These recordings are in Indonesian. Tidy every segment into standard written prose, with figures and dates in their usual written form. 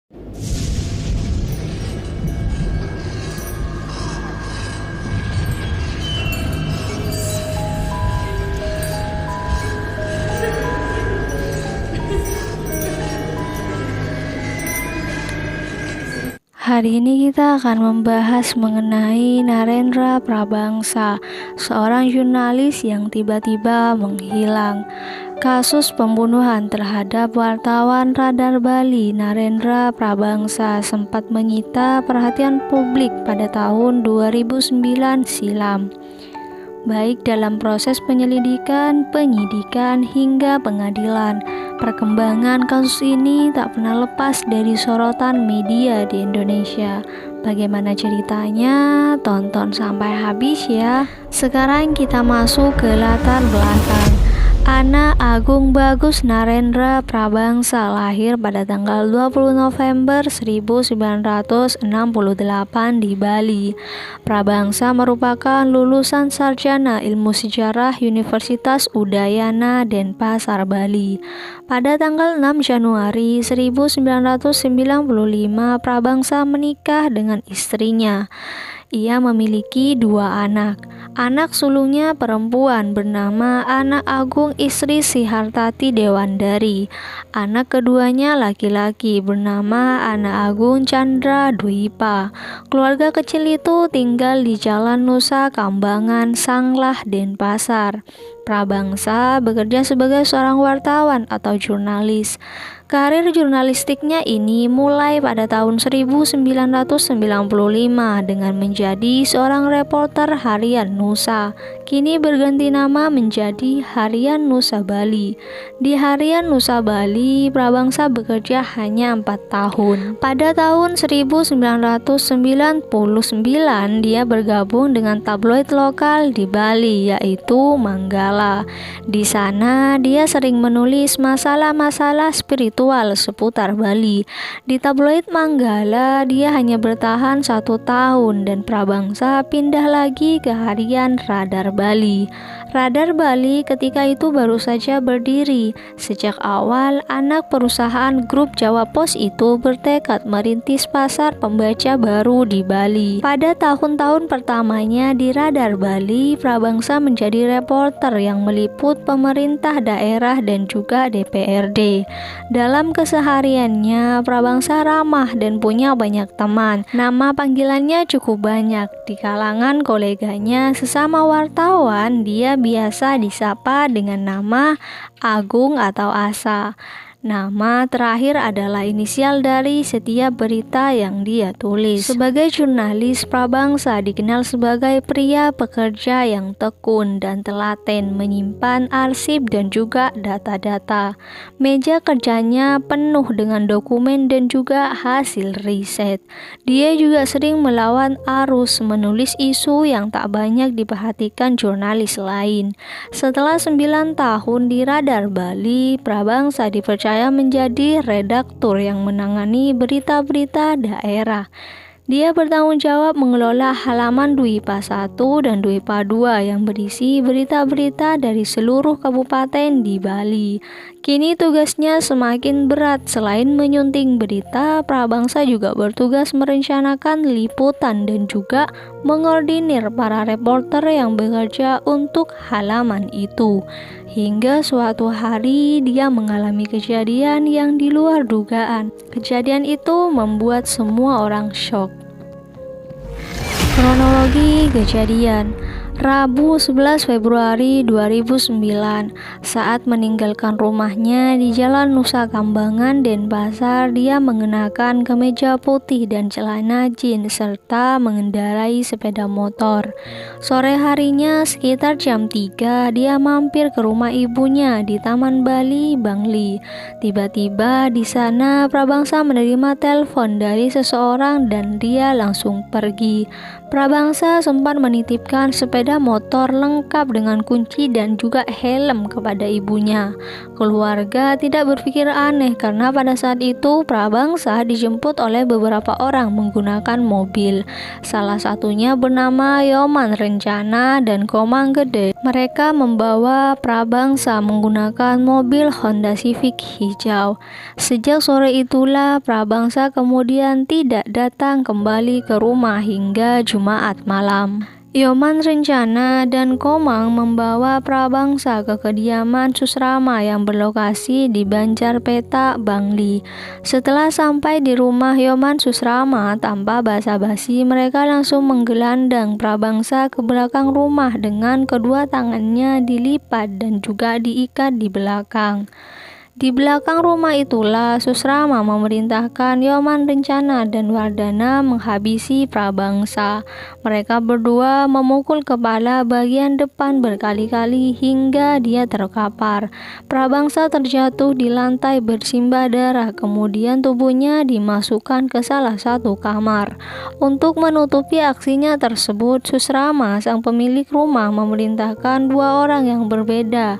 Hari ini kita akan membahas mengenai Narendra Prabangsa, seorang jurnalis yang tiba-tiba menghilang. Kasus pembunuhan terhadap wartawan Radar Bali Narendra Prabangsa sempat menyita perhatian publik pada tahun 2009 silam. Baik dalam proses penyelidikan, penyidikan, hingga pengadilan, perkembangan kasus ini tak pernah lepas dari sorotan media di Indonesia. Bagaimana ceritanya? Tonton sampai habis ya. Sekarang kita masuk ke latar belakang. Anak Agung Bagus Narendra Prabangsa lahir pada tanggal 20 November 1968 di Bali. Prabangsa merupakan lulusan sarjana ilmu sejarah Universitas Udayana Denpasar, Bali. Pada tanggal 6 Januari 1995, Prabangsa menikah dengan istrinya. Ia memiliki dua anak. Anak sulungnya perempuan bernama Anak Agung Istri Sihartati Dewandari. Anak keduanya laki-laki bernama Anak Agung Chandra Dwipa. Keluarga kecil itu tinggal di Jalan Nusa Kambangan, Sanglah, Denpasar. Prabangsa bekerja sebagai seorang wartawan atau jurnalis. Karir jurnalistiknya ini mulai pada tahun 1995 dengan menjadi seorang reporter harian Nusa. Kini berganti nama menjadi Harian Nusa Bali. Di Harian Nusa Bali, Prabangsa bekerja hanya 4 tahun. Pada tahun 1999, dia bergabung dengan tabloid lokal di Bali, yaitu Manggala. Di sana, dia sering menulis masalah-masalah spiritual seputar Bali. Di tabloid Manggala, dia hanya bertahan 1 tahun dan Prabangsa pindah lagi ke Harian Radar Bali. Radar Bali ketika itu baru saja berdiri. Sejak awal, anak perusahaan grup Jawa Pos itu bertekad merintis pasar pembaca baru di Bali. Pada tahun-tahun pertamanya di Radar Bali, Prabangsa menjadi reporter yang meliput pemerintah daerah dan juga DPRD. Dalam kesehariannya, Prabangsa ramah dan punya banyak teman. Nama panggilannya cukup banyak. Di kalangan koleganya sesama wartawan, dia biasa disapa dengan nama Agung atau Asa. Nama terakhir adalah inisial dari setiap berita yang dia tulis. Sebagai jurnalis, Prabangsa dikenal sebagai pria pekerja yang tekun dan telaten menyimpan arsip dan juga data-data. Meja kerjanya penuh dengan dokumen dan juga hasil riset. Dia juga sering melawan arus menulis isu yang tak banyak diperhatikan jurnalis lain. Setelah 9 tahun di Radar Bali, Prabangsa dipercaya menjadi redaktur yang menangani berita-berita daerah. Dia bertanggung jawab mengelola halaman Dwipa 1 dan Dwipa 2 yang berisi berita-berita dari seluruh kabupaten di Bali. Kini tugasnya semakin berat. Selain menyunting berita, Prabangsa juga bertugas merencanakan liputan dan juga mengordinir para reporter yang bekerja untuk halaman itu. Hingga suatu hari dia mengalami kejadian yang di luar dugaan. Kejadian itu membuat semua orang syok. Kronologi kejadian: Rabu 11 Februari 2009, saat meninggalkan rumahnya di Jalan Nusa Kambangan, Denpasar, dia mengenakan kemeja putih dan celana jeans serta mengendarai sepeda motor. Sore harinya sekitar jam 3, dia mampir ke rumah ibunya di Taman Bali, Bangli. Tiba-tiba di sana Prabangsa menerima telepon dari seseorang dan dia langsung pergi. Prabangsa sempat menitipkan sepeda sepeda motor lengkap dengan kunci dan juga helm kepada ibunya. Keluarga tidak berpikir aneh karena pada saat itu Prabangsa dijemput oleh beberapa orang menggunakan mobil. Salah satunya bernama Yoman Rencana dan Komang Gede. Mereka membawa Prabangsa menggunakan mobil Honda Civic hijau. Sejak sore itulah Prabangsa kemudian tidak datang kembali ke rumah hingga Jumat malam. Yoman Rencana dan Komang membawa Prabangsa ke kediaman Susrama yang berlokasi di Banjarpeta, Bangli. Setelah sampai di rumah Yoman Susrama, tanpa basa-basi mereka langsung menggelandang Prabangsa ke belakang rumah dengan kedua tangannya dilipat dan juga diikat di belakang. Di belakang rumah itulah Susrama memerintahkan Yoman Rencana dan Wardana menghabisi Prabangsa. Mereka berdua memukul kepala bagian depan berkali-kali hingga dia terkapar. Prabangsa terjatuh di lantai bersimbah darah, kemudian tubuhnya dimasukkan ke salah satu kamar. Untuk menutupi aksinya tersebut, Susrama, sang pemilik rumah, memerintahkan dua orang yang berbeda,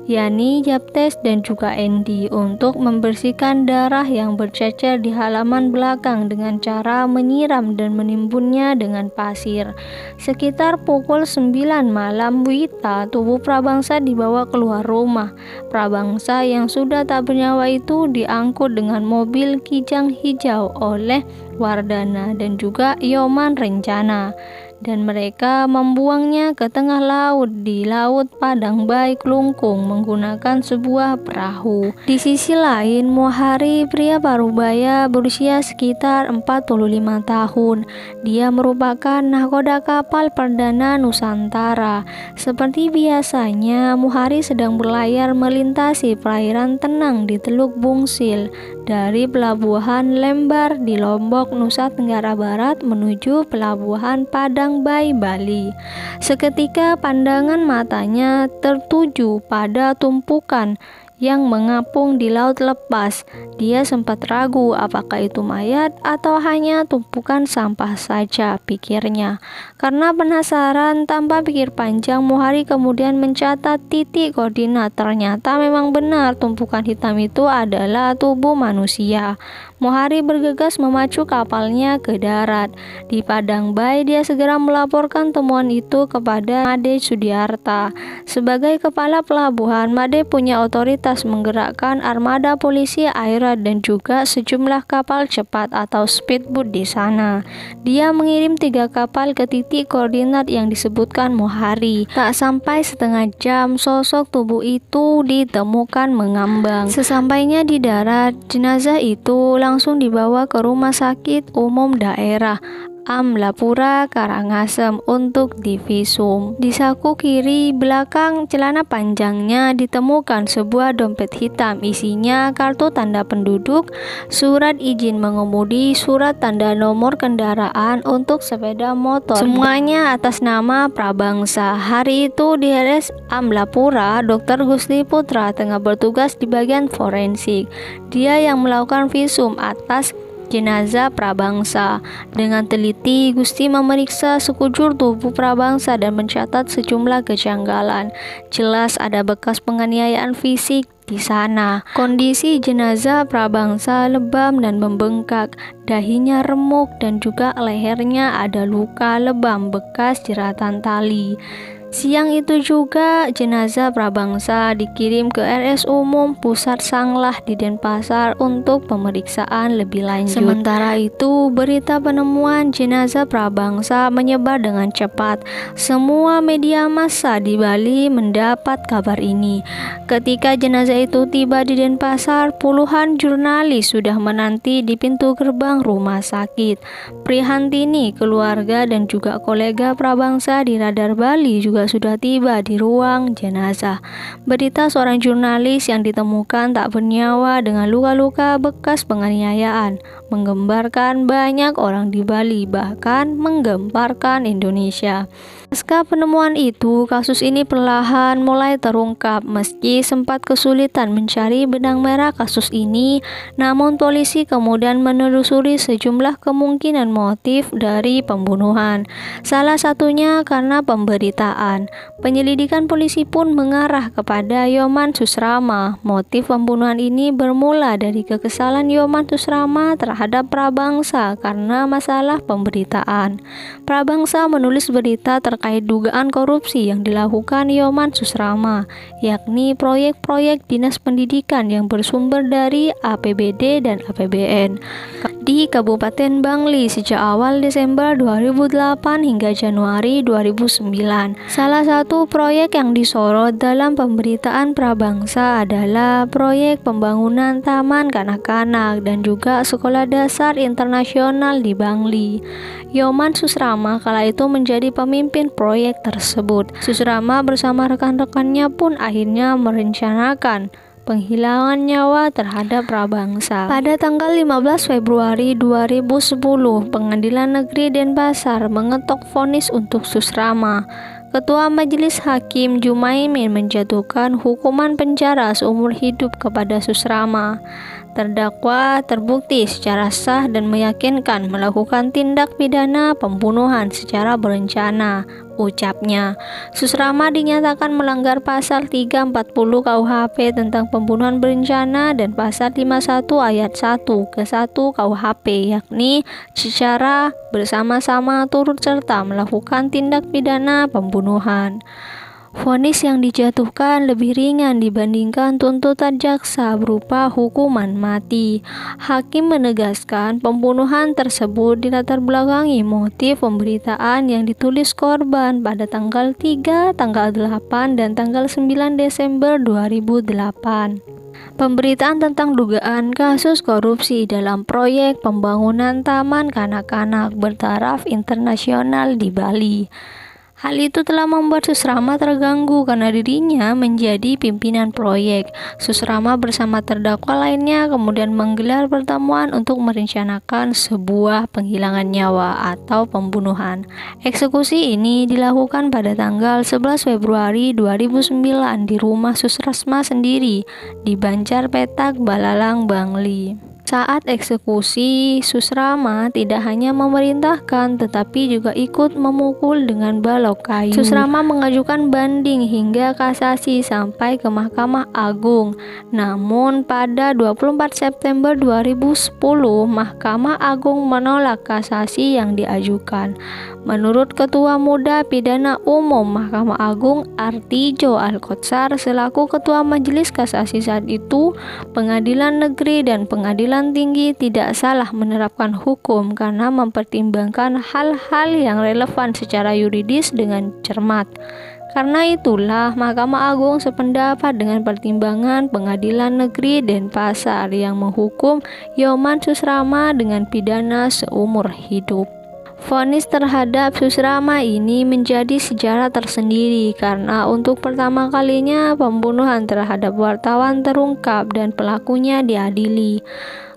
yakni Yaptes dan juga Endi, untuk membersihkan darah yang bercecer di halaman belakang dengan cara menyiram dan menimbunnya dengan pasir. Sekitar pukul 9 malam wita, tubuh Prabangsa dibawa keluar rumah. Prabangsa yang sudah tak bernyawa itu diangkut dengan mobil kijang hijau oleh Wardana dan juga Yoman Rencana, dan mereka membuangnya ke tengah laut di Laut Padang Baik Lungkung menggunakan sebuah perahu. Di sisi lain, Mohari, pria parubaya berusia sekitar 45 tahun. Dia merupakan nahkoda kapal perdana Nusantara. Seperti biasanya, Mohari sedang berlayar melintasi perairan tenang di Teluk Bungsil dari pelabuhan Lembar di Lombok, Nusa Tenggara Barat menuju pelabuhan Padang Bayi, Bali. Seketika pandangan matanya tertuju pada tumpukan yang mengapung di laut lepas. Dia sempat ragu apakah itu mayat atau hanya tumpukan sampah saja, pikirnya. Karena penasaran, tanpa pikir panjang, Mohari kemudian mencatat titik koordinat. Ternyata memang benar tumpukan hitam itu adalah tubuh manusia. Mohari bergegas memacu kapalnya ke darat. Di Padang Bayi, dia segera melaporkan temuan itu kepada Made Sudiarta. Sebagai kepala pelabuhan, Made punya otoritas menggerakkan armada polisi air dan juga sejumlah kapal cepat atau speedboat di sana. Dia mengirim 3 kapal ke titik koordinat yang disebutkan Mohari. Tak sampai setengah jam, sosok tubuh itu ditemukan mengambang. Sesampainya di darat, jenazah itu langsung dibawa ke rumah sakit umum daerah Amlapura, Karangasem untuk divisum. Di saku kiri belakang celana panjangnya ditemukan sebuah dompet hitam, isinya kartu tanda penduduk, surat izin mengemudi, surat tanda nomor kendaraan untuk sepeda motor. Semuanya atas nama Prabangsa. Hari itu di RS Amlapura, Dr. Gusti Putra tengah bertugas di bagian forensik. Dia yang melakukan visum atas jenazah Prabangsa. Dengan teliti, Gusti memeriksa sekujur tubuh Prabangsa dan mencatat sejumlah kejanggalan. Jelas ada bekas penganiayaan fisik di sana. Kondisi jenazah Prabangsa lebam dan membengkak, dahinya remuk dan juga lehernya ada luka lebam bekas jeratan tali. Siang itu juga jenazah Prabangsa dikirim ke RS Umum Pusat Sanglah di Denpasar untuk pemeriksaan lebih lanjut. Sementara itu, berita penemuan jenazah Prabangsa menyebar dengan cepat. Semua media massa di Bali mendapat kabar ini. Ketika jenazah itu tiba di Denpasar, puluhan jurnalis sudah menanti di pintu gerbang rumah sakit. Prihantini, keluarga dan juga kolega Prabangsa di Radar Bali juga juga sudah tiba di ruang jenazah. Berita seorang jurnalis yang ditemukan tak bernyawa dengan luka-luka bekas penganiayaan menggembarkan banyak orang di Bali, bahkan menggemparkan Indonesia. Pasca penemuan itu, kasus ini perlahan mulai terungkap. Meski sempat kesulitan mencari benang merah kasus ini, namun polisi kemudian menelusuri sejumlah kemungkinan motif dari pembunuhan. Salah satunya karena pemberitaan. Penyelidikan polisi pun mengarah kepada Yoman Susrama. Motif pembunuhan ini bermula dari kekesalan Yoman Susrama terhadap Prabangsa karena masalah pemberitaan. Prabangsa menulis berita terkait dugaan korupsi yang dilakukan Yoman Susrama, yakni proyek-proyek dinas pendidikan yang bersumber dari APBD dan APBN di Kabupaten Bangli sejak awal Desember 2008 hingga Januari 2009. Salah satu proyek yang disorot dalam pemberitaan Prabangsa adalah proyek pembangunan taman kanak-kanak dan juga sekolah dasar internasional di Bangli. Yoman Susrama kala itu menjadi pemimpin proyek tersebut. Susrama bersama rekan-rekannya pun akhirnya merencanakan penghilangan nyawa terhadap Prabangsa. Pada tanggal 15 Februari 2010, Pengadilan Negeri Denpasar mengetok vonis untuk Susrama. Ketua Majelis Hakim Jumaimin menjatuhkan hukuman penjara seumur hidup kepada Susrama. Terdakwa terbukti secara sah dan meyakinkan melakukan tindak pidana pembunuhan secara berencana, ucapnya. Susrama dinyatakan melanggar pasal 340 KUHP tentang pembunuhan berencana dan pasal 51 ayat 1 ke 1 KUHP, yakni secara bersama-sama turut serta melakukan tindak pidana pembunuhan. Vonis yang dijatuhkan lebih ringan dibandingkan tuntutan jaksa berupa hukuman mati. Hakim menegaskan pembunuhan tersebut dilatar belakangi motif pemberitaan yang ditulis korban pada tanggal 3, tanggal 8, dan tanggal 9 Desember 2008. Pemberitaan tentang dugaan kasus korupsi dalam proyek pembangunan taman kanak-kanak bertaraf internasional di Bali. Hal itu telah membuat Susrama terganggu karena dirinya menjadi pimpinan proyek. Susrama bersama terdakwa lainnya kemudian menggelar pertemuan untuk merencanakan sebuah penghilangan nyawa atau pembunuhan. Eksekusi ini dilakukan pada tanggal 11 Februari 2009 di rumah Susrama sendiri di Banjar Petak, Balalang, Bangli. Saat eksekusi, Susrama tidak hanya memerintahkan tetapi juga ikut memukul dengan balok kayu. Susrama mengajukan banding hingga kasasi sampai ke Mahkamah Agung. Namun pada 24 September 2010, Mahkamah Agung menolak kasasi yang diajukan. Menurut Ketua Muda Pidana Umum Mahkamah Agung Artijo Al-Kotsar selaku Ketua Majelis Kasasi saat itu, Pengadilan Negeri dan Pengadilan Tinggi tidak salah menerapkan hukum karena mempertimbangkan hal-hal yang relevan secara yuridis dengan cermat. Karena itulah Mahkamah Agung sependapat dengan pertimbangan Pengadilan Negeri Denpasar yang menghukum Yoman Susrama dengan pidana seumur hidup. Vonis terhadap Susrama ini menjadi sejarah tersendiri karena untuk pertama kalinya pembunuhan terhadap wartawan terungkap dan pelakunya diadili.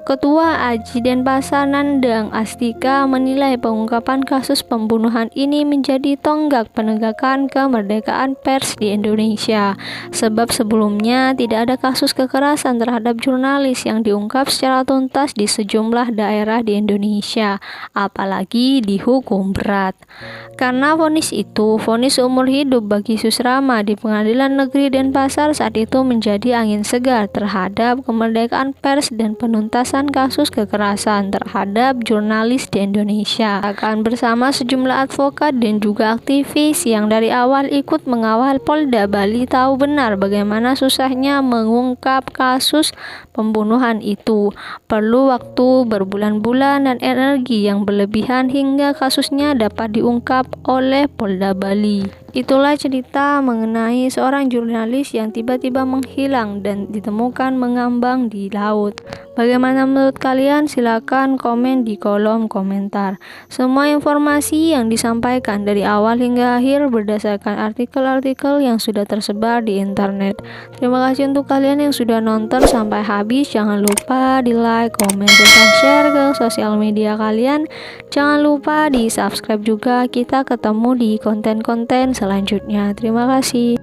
Ketua Aji Denpasar Nandang Astika menilai pengungkapan kasus pembunuhan ini menjadi tonggak penegakan kemerdekaan pers di Indonesia, sebab sebelumnya tidak ada kasus kekerasan terhadap jurnalis yang diungkap secara tuntas di sejumlah daerah di Indonesia, apalagi dihukum berat. Karena vonis itu, vonis seumur hidup bagi Susrama di Pengadilan Negeri Denpasar saat itu menjadi angin segar terhadap kemerdekaan pers dan penuntasan kasus kekerasan terhadap jurnalis di Indonesia. Akan bersama sejumlah advokat dan juga aktivis yang dari awal ikut mengawal Polda Bali tahu benar bagaimana susahnya mengungkap kasus pembunuhan itu. Perlu waktu berbulan-bulan dan energi yang berlebihan hingga kasusnya dapat diungkap oleh Polda Bali. Itulah cerita mengenai seorang jurnalis yang tiba-tiba menghilang dan ditemukan mengambang di laut. Bagaimana menurut kalian? Silakan komen di kolom komentar. Semua informasi yang disampaikan dari awal hingga akhir berdasarkan artikel-artikel yang sudah tersebar di internet. Terima kasih untuk kalian yang sudah nonton sampai habis. Jangan lupa di like, komen, serta share ke sosial media kalian. Jangan lupa di subscribe juga. Kita ketemu di konten-konten selanjutnya. Terima kasih.